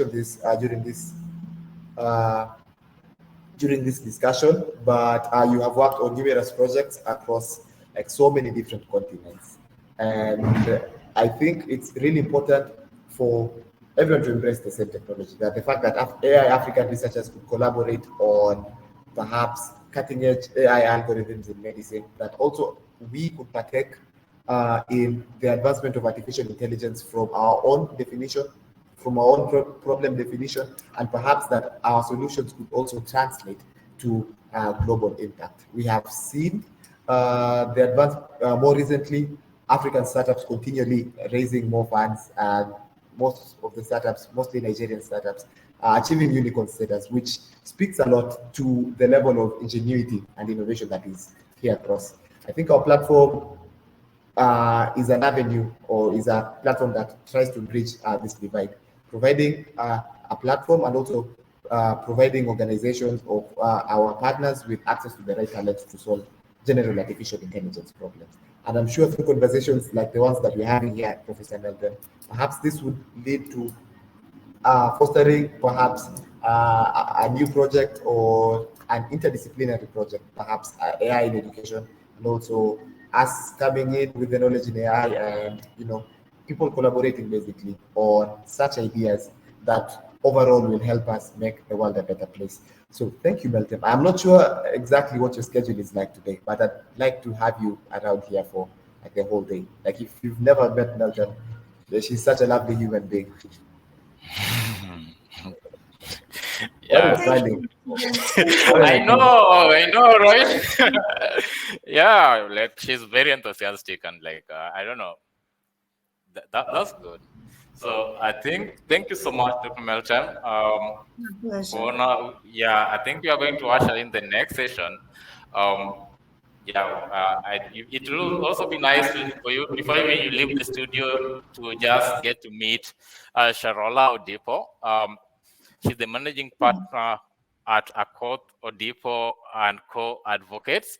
this uh, during this discussion, but you have worked on numerous projects across like so many different continents, and I think it's really important for everyone to embrace the same technology. That the fact that AI African researchers could collaborate on perhaps cutting edge AI algorithms in medicine, that also we could partake in the advancement of artificial intelligence from our own definition, from our own problem definition, and perhaps that our solutions could also translate to global impact. We have seen the advance more recently, African startups continually raising more funds, and most of the startups, mostly Nigerian startups, are achieving unicorn status, which speaks a lot to the level of ingenuity and innovation that is here across. I think our platform is an avenue, or is a platform that tries to bridge this divide, providing a platform and also providing organizations of our partners with access to the right talent to solve general artificial intelligence problems. And I'm sure through conversations like the ones that we're having here, Professor Melvin, perhaps this would lead to fostering perhaps a new project or an interdisciplinary project, perhaps AI in education, and also us coming in with the knowledge in AI, and people collaborating basically on such ideas that overall will help us make the world a better place. So thank you, Meltem. I'm not sure exactly what your schedule is like today, but I'd like to have you around here for like the whole day. Like if you've never met Meltem, she's such a lovely human being. Yeah. I know, right? Yeah, like she's very enthusiastic and like I don't know. That's good. So I think thank you so much, Dr. Meltem. For now, yeah, I think we are going to usher in the next session. Yeah, it will also be nice for you before even you leave the studio to just get to meet Sharola Odipo. She's the managing partner at Accord Odipo and Co-Advocates,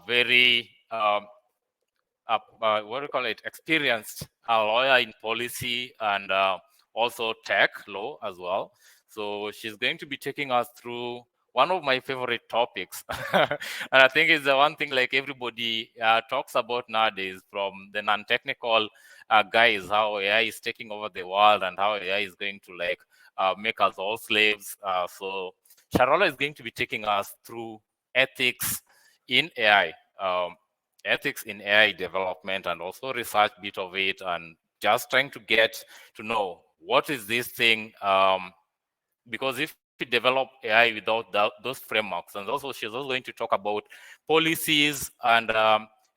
very what do you call it, experienced lawyer in policy and also tech law as well. So she's going to be taking us through one of my favorite topics. And I think it's the one thing like everybody talks about nowadays, from the non-technical guys, how AI is taking over the world and how AI is going to like make us all slaves. So Sharola is going to be taking us through ethics in AI. Ethics in AI development, and also research bit of it, and just trying to get to know what is this thing, because if we develop AI without those frameworks, and also she's also going to talk about policies and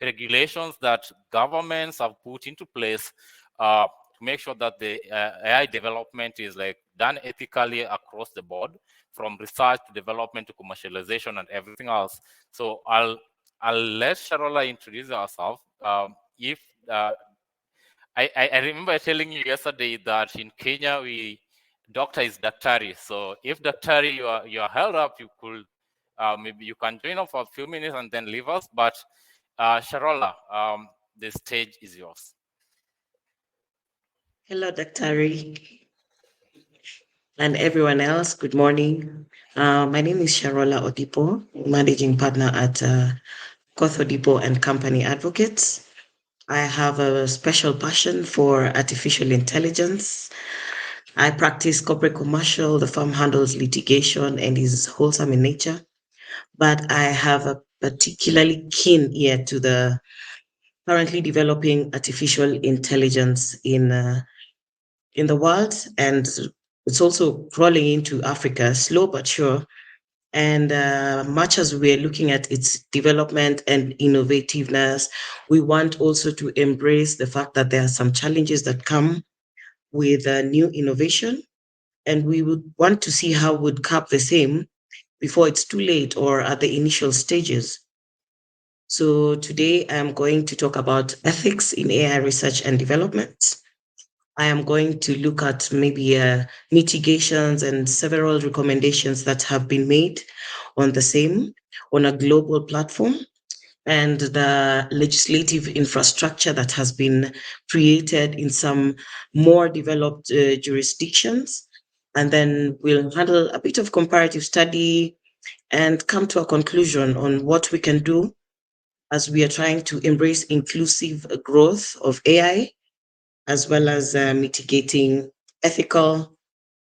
regulations that governments have put into place to make sure that the AI development is like done ethically across the board, from research to development to commercialization and everything else. So I'll let Sharola introduce herself. If I remember telling you yesterday that in Kenya doctor is daktari. So if daktari you are held up, you could maybe you can join us for a few minutes and then leave us. But Sharola, the stage is yours. Hello, daktari, and everyone else. Good morning. My name is Sharola Odipo, managing partner at Odipo and Company Advocates. I have a special passion for artificial intelligence. I practice corporate commercial. The firm handles litigation and is wholesome in nature. But I have a particularly keen ear to the currently developing artificial intelligence in the world, and it's also crawling into Africa, slow but sure. And much as we're looking at its development and innovativeness, we want also to embrace the fact that there are some challenges that come with new innovation. And we would want to see how we'd cap the same before it's too late or at the initial stages. So today I'm going to talk about ethics in AI research and development. I am going to look at maybe mitigations and several recommendations that have been made on the same on a global platform, and the legislative infrastructure that has been created in some more developed jurisdictions, And then we'll handle a bit of comparative study and come to a conclusion on what we can do as we are trying to embrace inclusive growth of AI, as well as mitigating ethical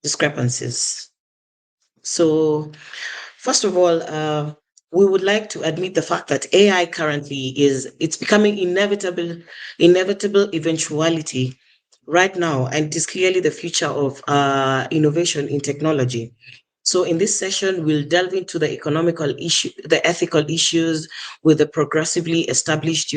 discrepancies. So, first of all, we would like to admit the fact that AI currently it's becoming inevitable eventuality right now, and it is clearly the future of innovation in technology. So in this session, we'll delve into the economical issue, the ethical issues with the progressively established,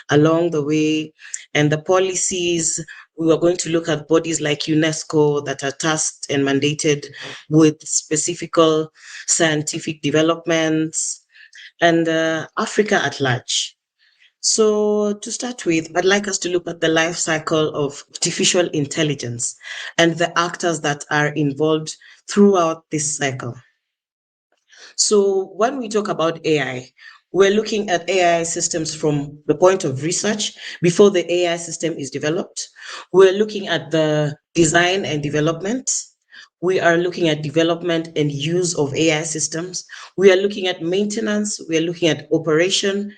along the way, and the policies. We are going to look at bodies like UNESCO that are tasked and mandated with specific scientific developments, and Africa at large. So, to start with, I'd like us to look at the life cycle of artificial intelligence and the actors that are involved throughout this cycle. So, when we talk about AI, we're looking at AI systems from the point of research before the AI system is developed. We're looking at the design and development. We are looking at development and use of AI systems. We are looking at maintenance. We are looking at operation,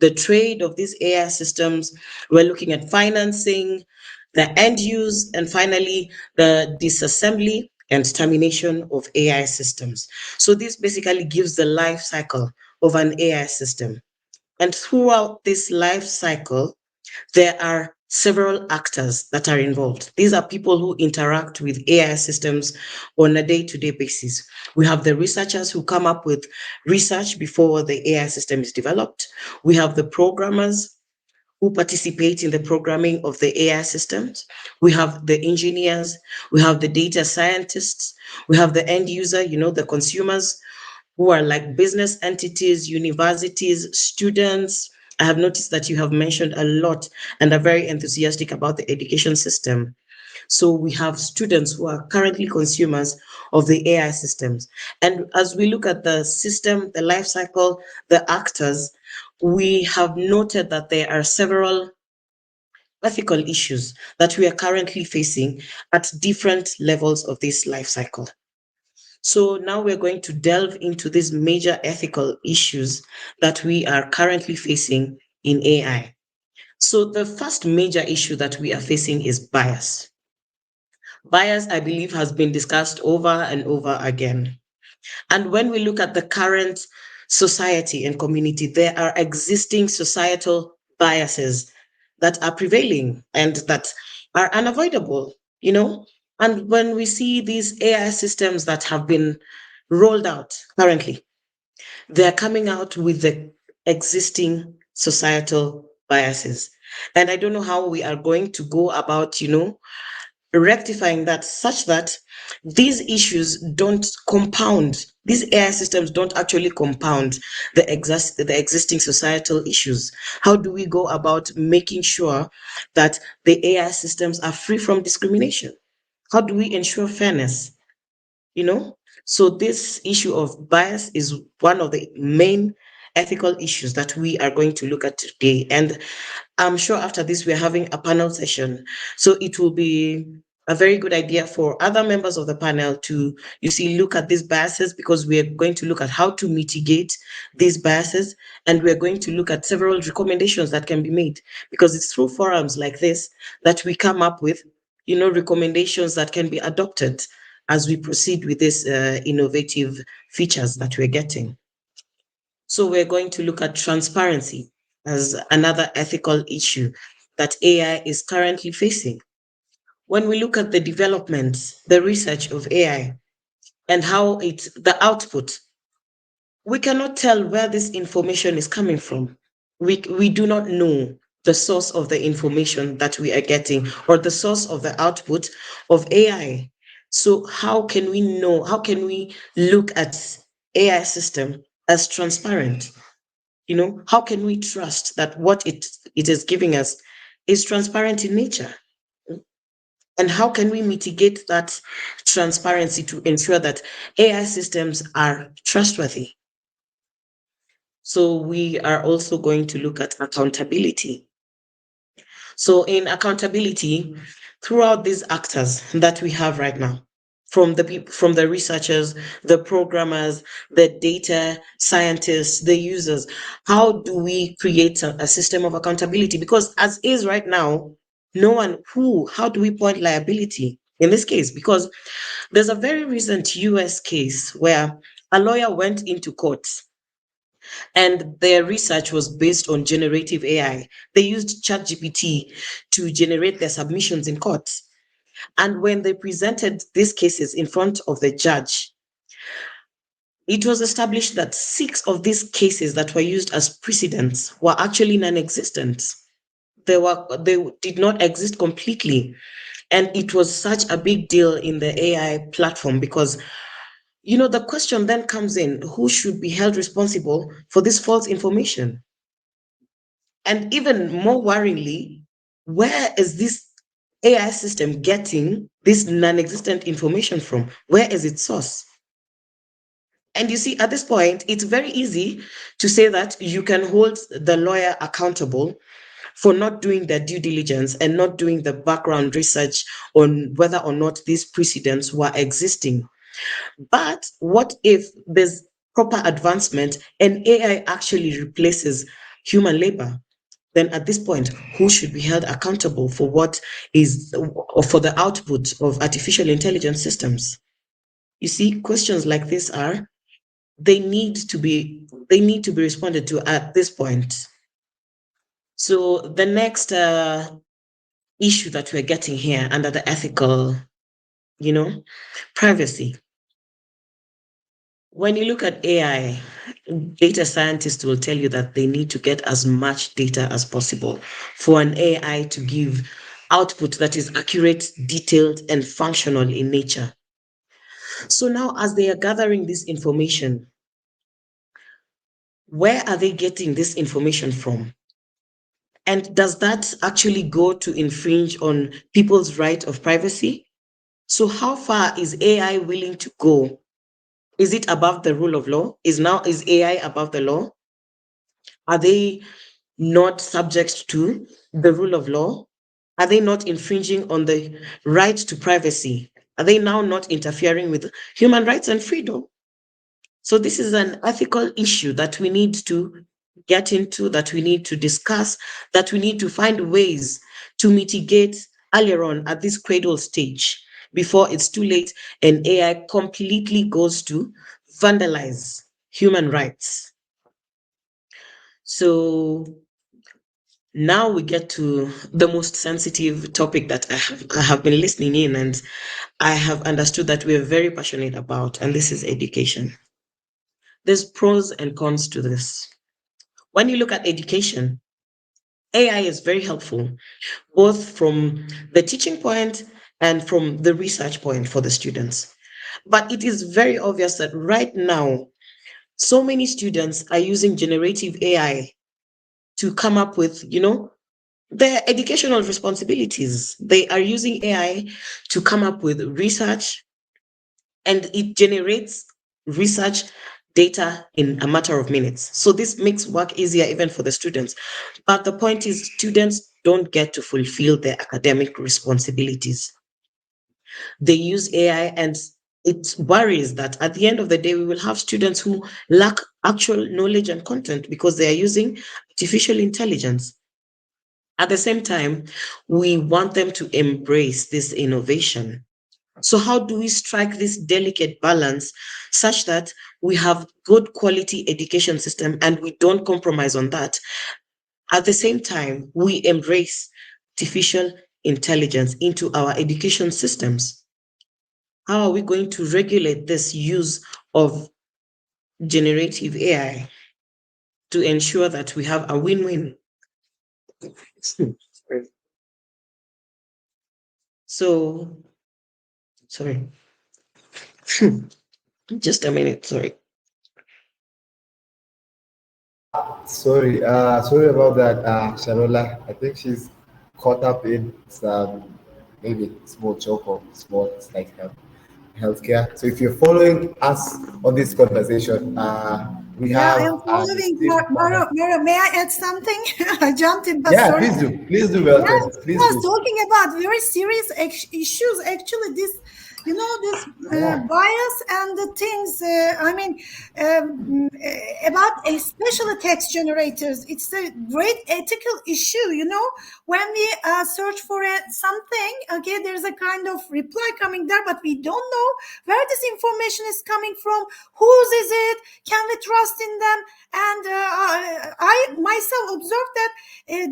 the trade of these AI systems. We're looking at financing, the end use, and finally, the disassembly and termination of AI systems. So this basically gives the life cycle of an AI system. And throughout this life cycle, there are several actors that are involved. These are people who interact with AI systems on a day-to-day basis. We have the researchers who come up with research before the AI system is developed. We have the programmers who participate in the programming of the AI systems. We have the engineers, we have the data scientists, we have the end user, the consumers who are like business entities, universities, students. I have noticed that you have mentioned a lot and are very enthusiastic about the education system. So we have students who are currently consumers of the AI systems. And as we look at the system, the life cycle, the actors, we have noted that there are several ethical issues that we are currently facing at different levels of this life cycle. So now we're going to delve into these major ethical issues that we are currently facing in AI. So the first major issue that we are facing is bias. Bias, I believe, has been discussed over and over again. And when we look at the current society and community, there are existing societal biases that are prevailing and that are unavoidable, And when we see these AI systems that have been rolled out currently, they're coming out with the existing societal biases. And I don't know how we are going to go about, rectifying that such that these issues don't compound, these AI systems don't actually compound the existing societal issues. How do we go about making sure that the AI systems are free from discrimination? How do we ensure fairness? you know so this issue of bias is one of the main ethical issues that we are going to look at today, and I'm sure after this we're having a panel session, so it will be a very good idea for other members of the panel to look at these biases, because we're going to look at how to mitigate these biases, and we're going to look at several recommendations that can be made, because it's through forums like this that we come up with recommendations that can be adopted as we proceed with these innovative features that we're getting. So we're going to look at transparency as another ethical issue that AI is currently facing. When we look at the developments, the research of AI, and how the output, we cannot tell where this information is coming from. We do not know the source of the information that we are getting, or the source of the output of AI. So how can we know? How can we look at AI system as transparent? How can we trust that what it is giving us is transparent in nature? And how can we mitigate that transparency to ensure that AI systems are trustworthy? So we are also going to look at accountability. So in accountability, throughout these actors that we have right now, from the researchers, the programmers, the data scientists, the users. How do we create a system of accountability? Because as is right now, how do we point liability in this case? Because there's a very recent US case where a lawyer went into court and their research was based on generative AI. They used ChatGPT to generate their submissions in court. And when they presented these cases in front of the judge, it was established that 6 of these cases that were used as precedents were actually non-existent. They did not exist completely. And it was such a big deal in the AI platform because, the question then comes in, who should be held responsible for this false information? And even more worryingly, where is this AI system getting this non-existent information from? Where is its source? And you see, at this point, it's very easy to say that you can hold the lawyer accountable for not doing their due diligence and not doing the background research on whether or not these precedents were existing. But what if there's proper advancement and AI actually replaces human labor? Then at this point, who should be held accountable for what is, or for the output of artificial intelligence systems? You see, questions like this they need to be responded to at this point. So the next issue that we're getting here under the ethical, privacy. When you look at AI, data scientists will tell you that they need to get as much data as possible for an AI to give output that is accurate, detailed, and functional in nature. So now, as they are gathering this information, where are they getting this information from? And does that actually go to infringe on people's right of privacy? So how far is AI willing to go? Is it above the rule of law? Is AI above the law? Are they not subject to the rule of law? Are they not infringing on the right to privacy? Are they now not interfering with human rights and freedom? So this is an ethical issue that we need to get into, that we need to discuss, that we need to find ways to mitigate earlier on at this cradle stage before it's too late and AI completely goes to vandalize human rights. So now we get to the most sensitive topic that I have been listening in and I have understood that we are very passionate about, and this is education. There's pros and cons to this. When you look at education, AI is very helpful, both from the teaching point and from the research point for the students. But it is very obvious that right now, so many students are using generative AI to come up with, their educational responsibilities. They are using AI to come up with research, and it generates research data in a matter of minutes. So this makes work easier even for the students. But the point is, students don't get to fulfill their academic responsibilities. They use AI, and it worries that at the end of the day, we will have students who lack actual knowledge and content because they are using artificial intelligence. At the same time, we want them to embrace this innovation. So how do we strike this delicate balance such that we have good quality education system and we don't compromise on that? At the same time, we embrace artificial intelligence into our education systems. How are we going to regulate this use of generative AI to ensure that we have a win-win? So, sorry. Just a minute, sorry. Sorry about that, Sharola. I think she's caught up in some maybe small joke or small like healthcare. So if you're following us on this conversation, we Yeah, have I am an following. esteemed panel. Mara, may I add something? I jumped in, but Yeah, sorry. please do, Yes, welcome, please yes, do. talking about very serious issues. Actually, this This Yeah. bias and the things, about especially text generators, it's a great ethical issue, when we search for something, okay, there's a kind of reply coming there, but we don't know where this information is coming from, whose is it, can we trust in them? And I myself observed that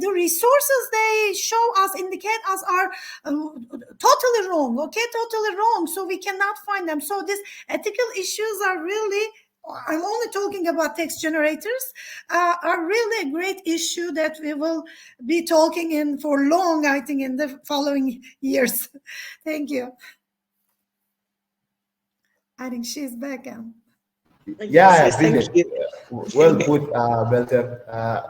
the resources they show us, indicate us, are totally wrong, okay, totally wrong. So we cannot find them. So these ethical issues are really, I'm only talking about text generators, are really a great issue that we will be talking in for long, I think, in the following years. Thank you. I think she's back. Yeah, Yes, thank brilliant. you. Well put, Belton.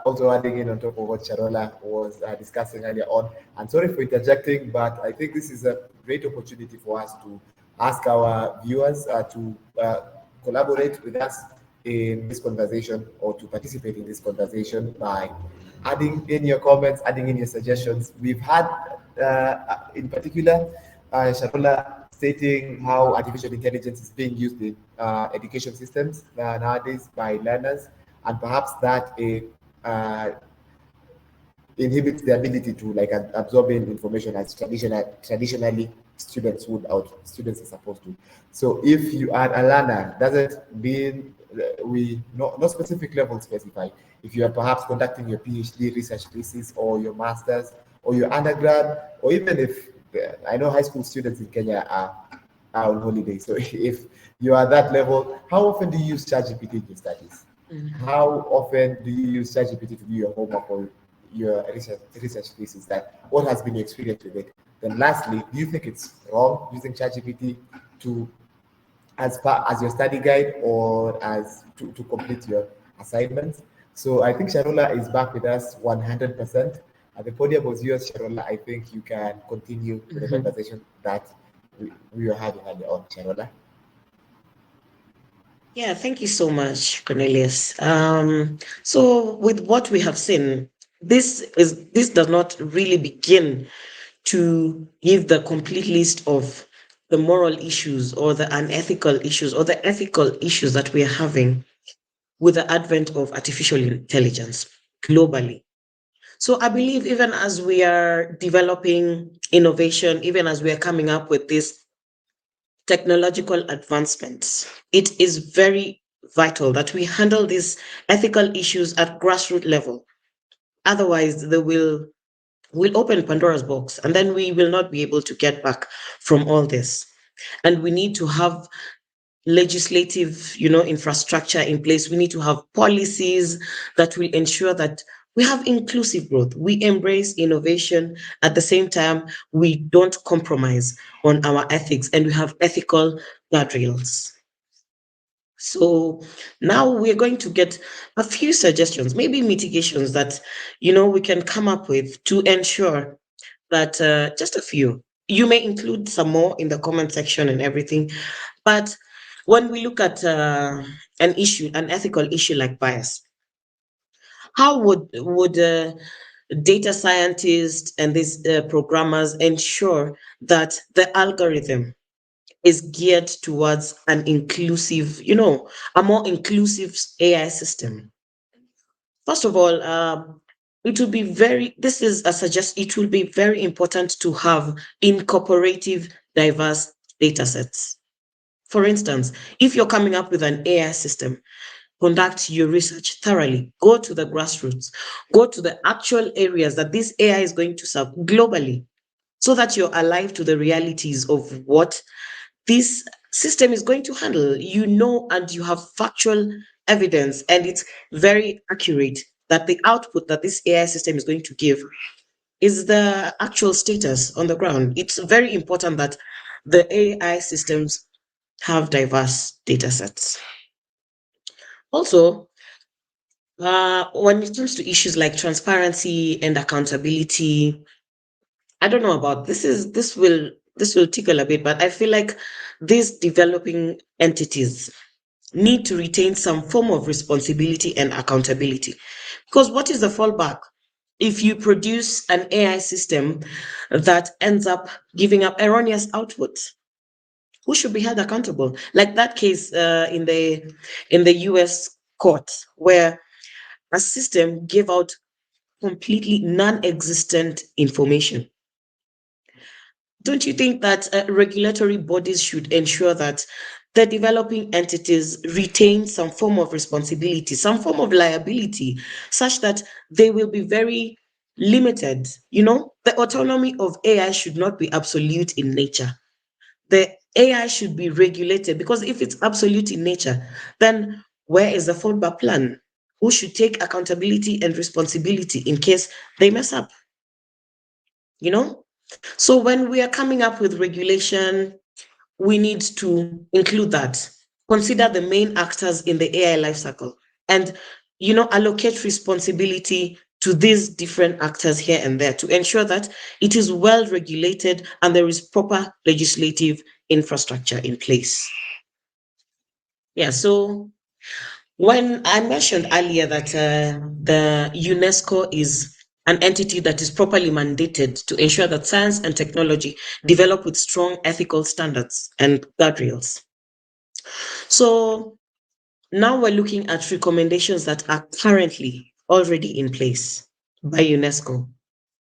Also adding in on top of what Sharola was discussing earlier on. And sorry for interjecting, but I think this is a great opportunity for us to ask our viewers to collaborate with us in this conversation, or to participate in this conversation by adding in your comments, adding in your suggestions. We've had, in particular, Sharola stating how artificial intelligence is being used in education systems nowadays by learners, and perhaps that inhibits the ability to like absorbing information as traditionally students are supposed to. So if you are a learner, doesn't mean we no specific level specified. If you are perhaps conducting your PhD research thesis, or your masters, or your undergrad, or even if I know high school students in Kenya are on holiday. So if you are that level, how often do you use ChatGPT in your studies? How often do you use ChatGPT to do your homework or your research thesis? That what has been your experience with it? Then lastly, do you think it's wrong using ChatGPT to as part as your study guide, or as to complete your assignments? So I think Sharola is back with us 100%. At the podium was yours, Sharola. I think you can continue with the Mhm. conversation that we were having earlier on, Sharola. Yeah, thank you so much, Cornelius. So with what we have seen, this does not really begin to give the complete list of the moral issues or the unethical issues or the ethical issues that we are having with the advent of artificial intelligence globally. So I believe even as we are developing innovation, even as we are coming up with these technological advancements, it is very vital that we handle these ethical issues at grassroots level. Otherwise, they will open Pandora's box, and then we will not be able to get back from all this. And we need to have legislative, infrastructure in place. We need to have policies that will ensure that we have inclusive growth. We embrace innovation. At the same time, we don't compromise on our ethics, and we have ethical guardrails. So now we're going to get a few suggestions, maybe mitigations that we can come up with to ensure that just a few. You may include some more in the comment section and everything, but when we look at an ethical issue like bias, how would data scientists and these programmers ensure that the algorithm is geared towards an inclusive, a more inclusive AI system? First of all, it will be this is a suggest, it will be very important to have incorporative, diverse data sets. For instance, if you're coming up with an AI system, conduct your research thoroughly, go to the grassroots, go to the actual areas that this AI is going to serve globally, so that you're alive to the realities of what this system is going to handle. And you have factual evidence, and it's very accurate that the output that this AI system is going to give is the actual status on the ground. It's very important that the AI systems have diverse data sets. Also, when it comes to issues like transparency and accountability, I don't know about this will tickle a bit, but I feel like these developing entities need to retain some form of responsibility and accountability. Because what is the fallback? If you produce an AI system that ends up giving up erroneous outputs, who should be held accountable? Like that case in the US court where a system gave out completely non-existent information. Don't you think that regulatory bodies should ensure that the developing entities retain some form of responsibility, some form of liability, such that they will be very limited? You know, the autonomy of AI should not be absolute in nature. The AI should be regulated, because if it's absolute in nature, then where is the fallback plan? Who should take accountability and responsibility in case they mess up? You know? So when we are coming up with regulation, we need to include that. Consider the main actors in the AI lifecycle and, you know, allocate responsibility to these different actors here and there to ensure that it is well regulated and there is proper legislative infrastructure in place. Yeah, so when I mentioned earlier that the UNESCO is an entity that is properly mandated to ensure that science and technology develop with strong ethical standards and guardrails. So now we're looking at recommendations that are currently already in place by UNESCO.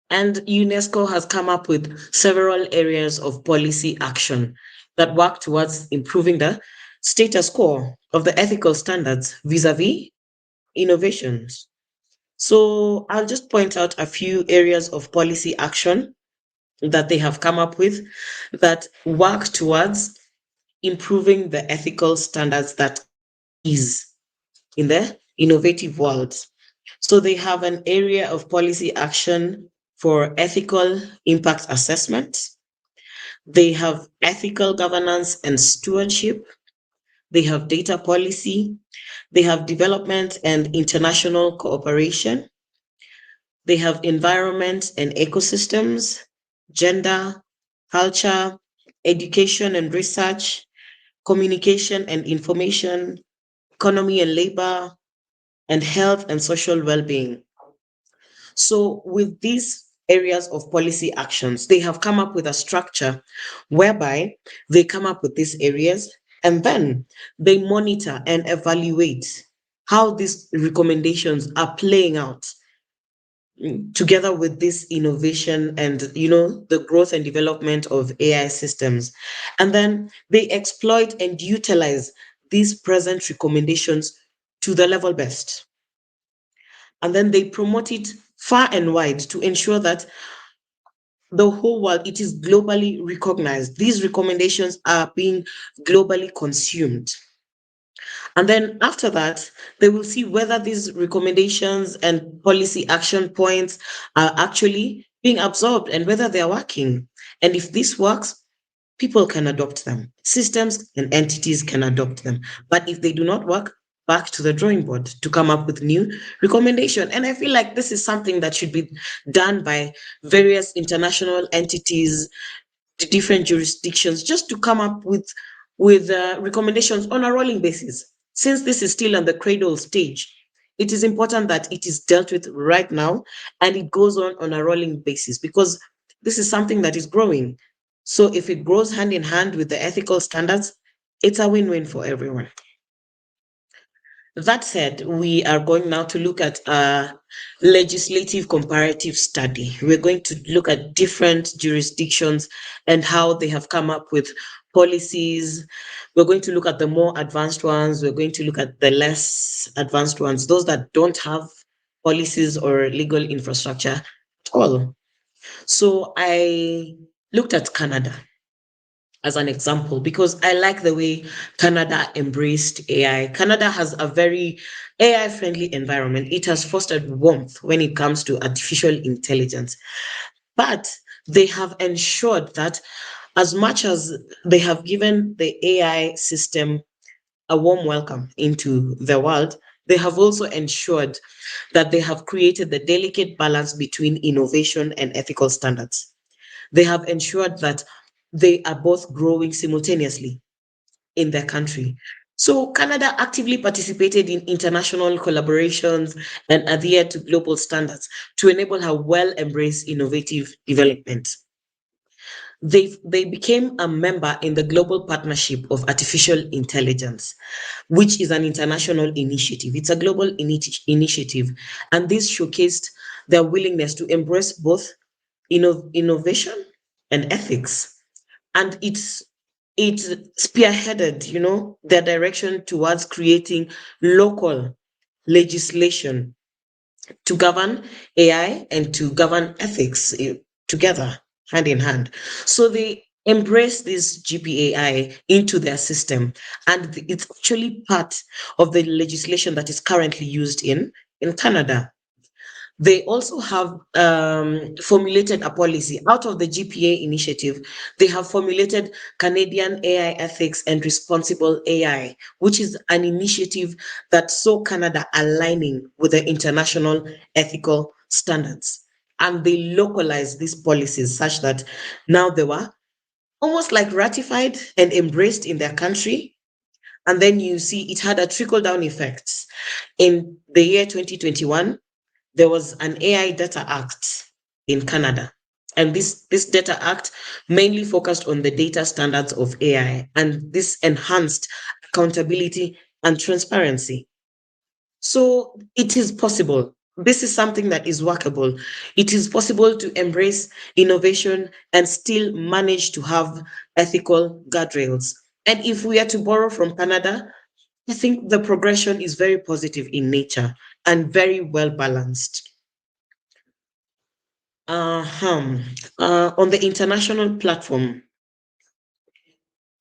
And UNESCO has come up with several areas of policy action that work towards improving the status quo of the ethical standards vis-a-vis innovations. So I'll just point out a few areas of policy action that they have come up with that work towards improving the ethical standards that is in the innovative world. So they have an area of policy action for ethical impact assessment. They have ethical governance and stewardship. They have data policy. They have development and international cooperation. They have environment and ecosystems, gender, culture, education and research, communication and information, economy and labor, and health and social well-being. So with these areas of policy actions, they have come up with a structure whereby they come up with these areas and then they monitor and evaluate how these recommendations are playing out together with this innovation and, you know, the growth and development of AI systems. And then they exploit and utilize these present recommendations to the level best. And then they promote it far and wide to ensure that the whole world, it is globally recognized. These recommendations are being globally consumed. And then after that, they will see whether these recommendations and policy action points are actually being absorbed and whether they are working. And if this works, people can adopt them. Systems and entities can adopt them. But if they do not work, back to the drawing board to come up with new recommendation. And I feel like this is something that should be done by various international entities, the different jurisdictions, just to come up with recommendations on a rolling basis. Since this is still on the cradle stage, it is important that it is dealt with right now and it goes on a rolling basis, because this is something that is growing. So if it grows hand in hand with the ethical standards, it's a win-win for everyone. That said, we are going now to look at a legislative comparative study. We're going to look at different jurisdictions and how they have come up with policies. We're going to look at the more advanced ones. We're going to look at the less advanced ones, those that don't have policies or legal infrastructure at all. So I looked at Canada as an example, because I like the way Canada embraced AI. Canada has a very AI friendly environment. It has fostered warmth when it comes to artificial intelligence. But they have ensured that as much as they have given the AI system a warm welcome into the world, they have also ensured that they have created the delicate balance between innovation and ethical standards. They have ensured that they are both growing simultaneously in their country. So Canada actively participated in international collaborations and adhered to global standards to enable her well-embraced innovative development. They became a member in the Global Partnership of Artificial Intelligence, which is an international initiative. It's a global initiative, and this showcased their willingness to embrace both innovation and ethics. And it spearheaded, their direction towards creating local legislation to govern AI and to govern ethics together, hand in hand. So they embrace this GPAI into their system, and it's actually part of the legislation that is currently used in Canada. They also have formulated a policy out of the GPA initiative. They have formulated Canadian AI Ethics and Responsible AI, which is an initiative that saw Canada aligning with the international ethical standards. And they localized these policies such that now they were almost like ratified and embraced in their country. And then you see it had a trickle down effect. In the year 2021, there was an AI Data Act in Canada. And this Data Act mainly focused on the data standards of AI, and this enhanced accountability and transparency. So it is possible. This is something that is workable. It is possible to embrace innovation and still manage to have ethical guardrails. And if we are to borrow from Canada, I think the progression is very positive in nature and very well balanced. Uh-huh. On the international platform,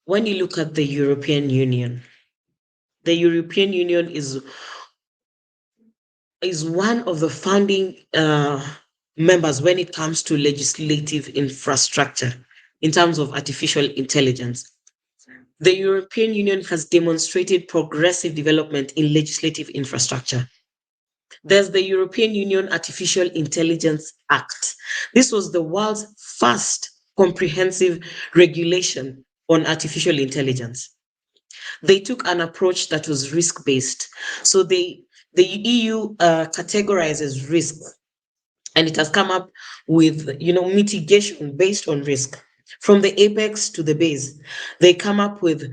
when you look at the European Union is one of the founding members when it comes to legislative infrastructure in terms of artificial intelligence. The European Union has demonstrated progressive development in legislative infrastructure. There's the European Union Artificial Intelligence Act. This was the world's first comprehensive regulation on artificial intelligence. They took an approach that was risk-based. So the EU categorizes risk, and it has come up with mitigation based on risk. From the apex to the base, they come up with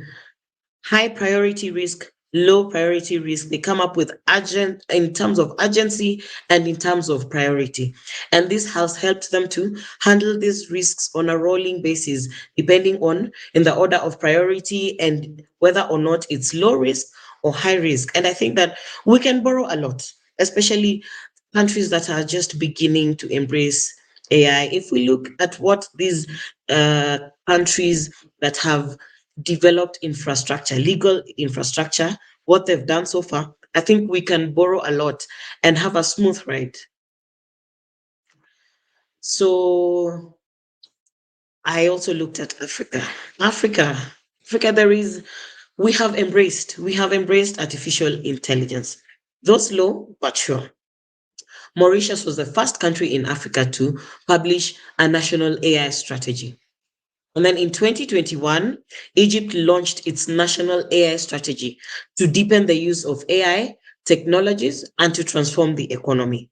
high priority risk, low priority risk. They come up with urgent in terms of urgency and in terms of priority. And this has helped them to handle these risks on a rolling basis, depending on in the order of priority and whether or not it's low risk or high risk. And I think that we can borrow a lot, especially countries that are just beginning to embrace AI. If we look at what these countries that have developed infrastructure, legal infrastructure, what they've done so far, I think we can borrow a lot and have a smooth ride. So I also looked at Africa. Africa, we have embraced artificial intelligence, though slow but sure. Mauritius was the first country in Africa to publish a national AI strategy. And then in 2021, Egypt launched its national AI strategy to deepen the use of AI technologies and to transform the economy.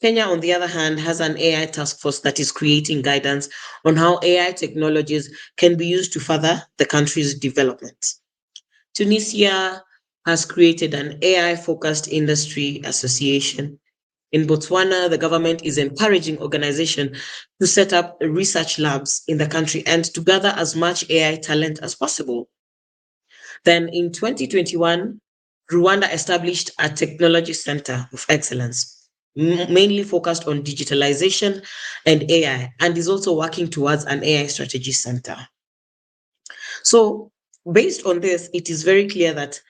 Kenya, on the other hand, has an AI task force that is creating guidance on how AI technologies can be used to further the country's development. Tunisia has created an AI focused industry association. In Botswana, the government is encouraging organizations to set up research labs in the country and to gather as much AI talent as possible. Then in 2021, Rwanda established a technology center of excellence, mainly focused on digitalization and AI, and is also working towards an AI strategy center. So, based on this, it is very clear that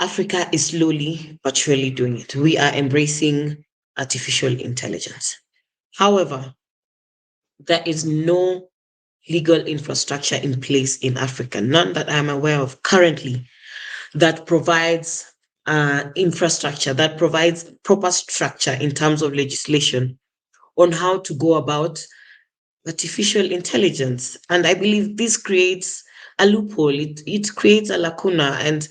Africa is slowly but surely doing it. We are embracing artificial intelligence. However, there is no legal infrastructure in place in Africa, none that I'm aware of currently, that provides infrastructure, that provides proper structure in terms of legislation on how to go about artificial intelligence. And I believe this creates a loophole, it creates a lacuna. And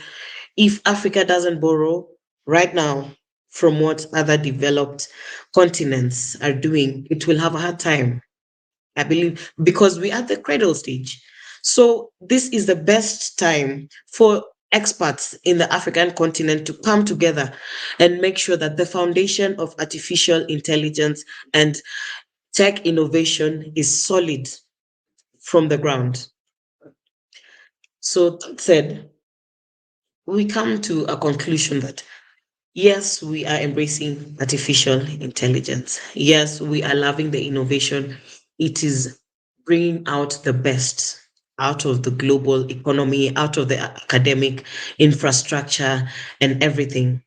if Africa doesn't borrow right now from what other developed continents are doing, it will have a hard time. I believe, because we're at the cradle stage. So this is the best time for experts in the African continent to come together and make sure that the foundation of artificial intelligence and tech innovation is solid from the ground. So that said, we come to a conclusion that yes, we are embracing artificial intelligence. Yes, we are loving the innovation. It is bringing out the best out of the global economy, out of the academic infrastructure, and everything.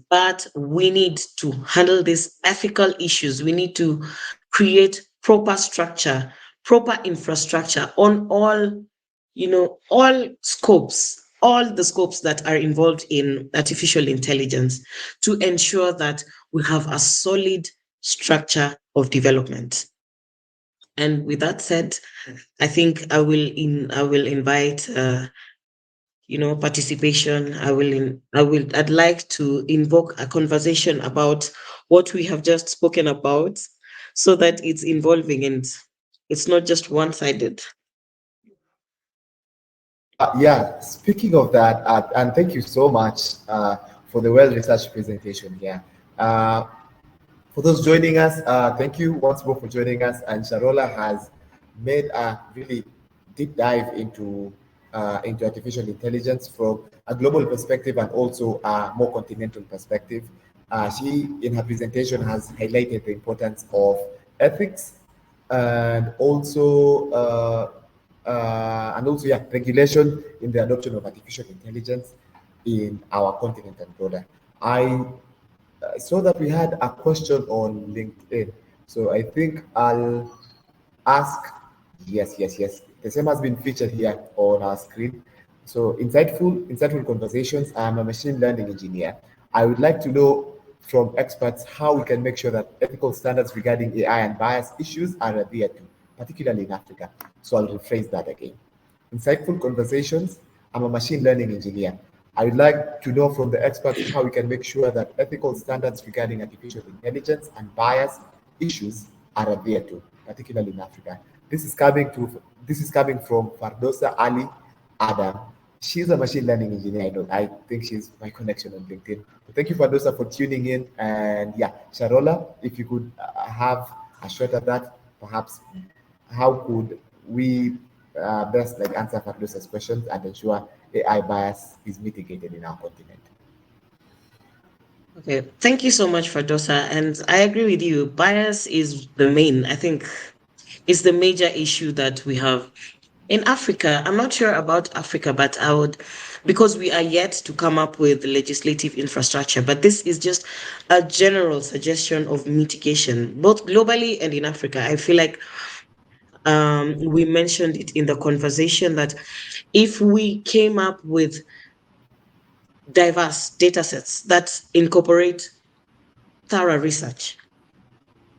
But we need to handle these ethical issues. We need to create proper structure, proper infrastructure on all scopes, all the scopes that are involved in artificial intelligence to ensure that we have a solid structure of development. And with that said, I think I will invite participation. I'd like to invoke a conversation about what we have just spoken about so that it's involving and it's not just one-sided. Yeah, speaking of that, and thank you so much for the well-researched presentation here. For those joining us, thank you once more for joining us. And Sharola has made a really deep dive into artificial intelligence from a global perspective and also a more continental perspective. She, in her presentation, has highlighted the importance of ethics and also yeah, regulation in the adoption of artificial intelligence in our continent and broader. I saw that we had a question on LinkedIn, so I think I'll ask. Yes, yes, yes. The same has been featured here on our screen. So insightful conversations. I'm a machine learning engineer. I would like to know from experts how we can make sure that ethical standards regarding AI and bias issues are adhered to, particularly in Africa. So I'll rephrase that again. Insightful conversations. I'm a machine learning engineer. I would like to know from the experts how we can make sure that ethical standards regarding artificial intelligence and bias issues are adhered to, particularly in Africa. This is coming from Fardosa Ali Adam. She's a machine learning engineer. I think she's my connection on LinkedIn. But thank you, Fardosa, for tuning in. And yeah, Sharola, if you could have a shot at that, perhaps how could we best answer Fardosa's questions and ensure AI bias is mitigated in our continent? Okay, thank you so much, Fadosa. And I agree with you. Bias is the main, I think, is the major issue that we have in Africa. I'm not sure about Africa, but because we are yet to come up with legislative infrastructure, but this is just a general suggestion of mitigation, both globally and in Africa. I feel like we mentioned it in the conversation that if we came up with diverse data sets that incorporate thorough research,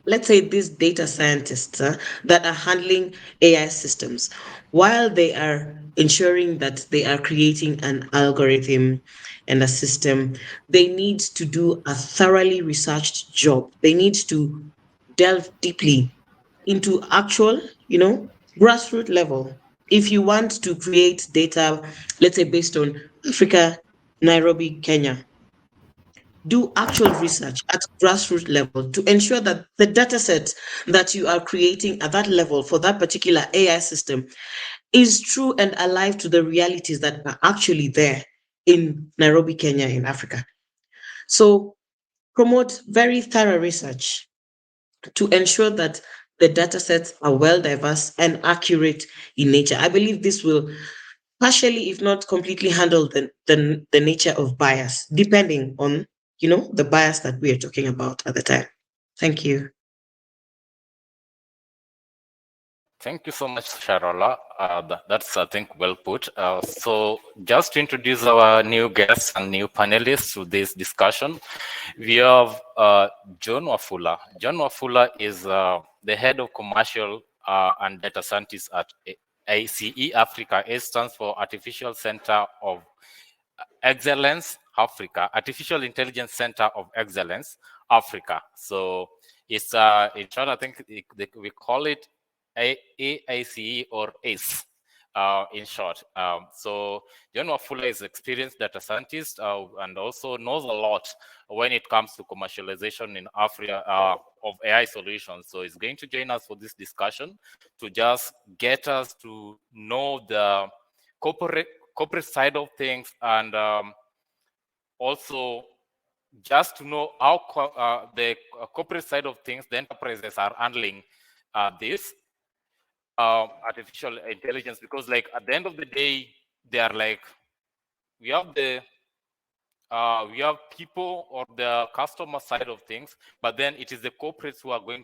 let's say these data scientists that are handling AI systems, while they are ensuring that they are creating an algorithm and a system, they need to do a thoroughly researched job. They need to delve deeply into actual, grassroots level. If you want to create data, let's say based on Africa, Nairobi, Kenya, do actual research at grassroots level to ensure that the data set that you are creating at that level for that particular AI system is true and alive to the realities that are actually there in Nairobi, Kenya, in Africa. So promote very thorough research to ensure that the data sets are well diverse and accurate in nature. I believe this will partially, if not completely, handle the nature of bias, depending on the bias that we are talking about at the time. Thank you. Thank you so much, Sharola. That's, I think, well put. So just to introduce our new guests and new panelists to this discussion, we have John Wafula. John Wafula is the head of commercial and data scientist at ACE Africa. A stands for Artificial Center of Excellence Africa, Artificial Intelligence Center of Excellence Africa. So it's in short, I think we call it AICE or ACE. In short. So John Wafula is experienced data scientist and also knows a lot when it comes to commercialization in Africa of AI solutions. So he's going to join us for this discussion to just get us to know the corporate side of things, and also just to know how the corporate side of things, the enterprises are handling this artificial intelligence, because like at the end of the day, they are like, we have people or the customer side of things, but then it is the corporates who are going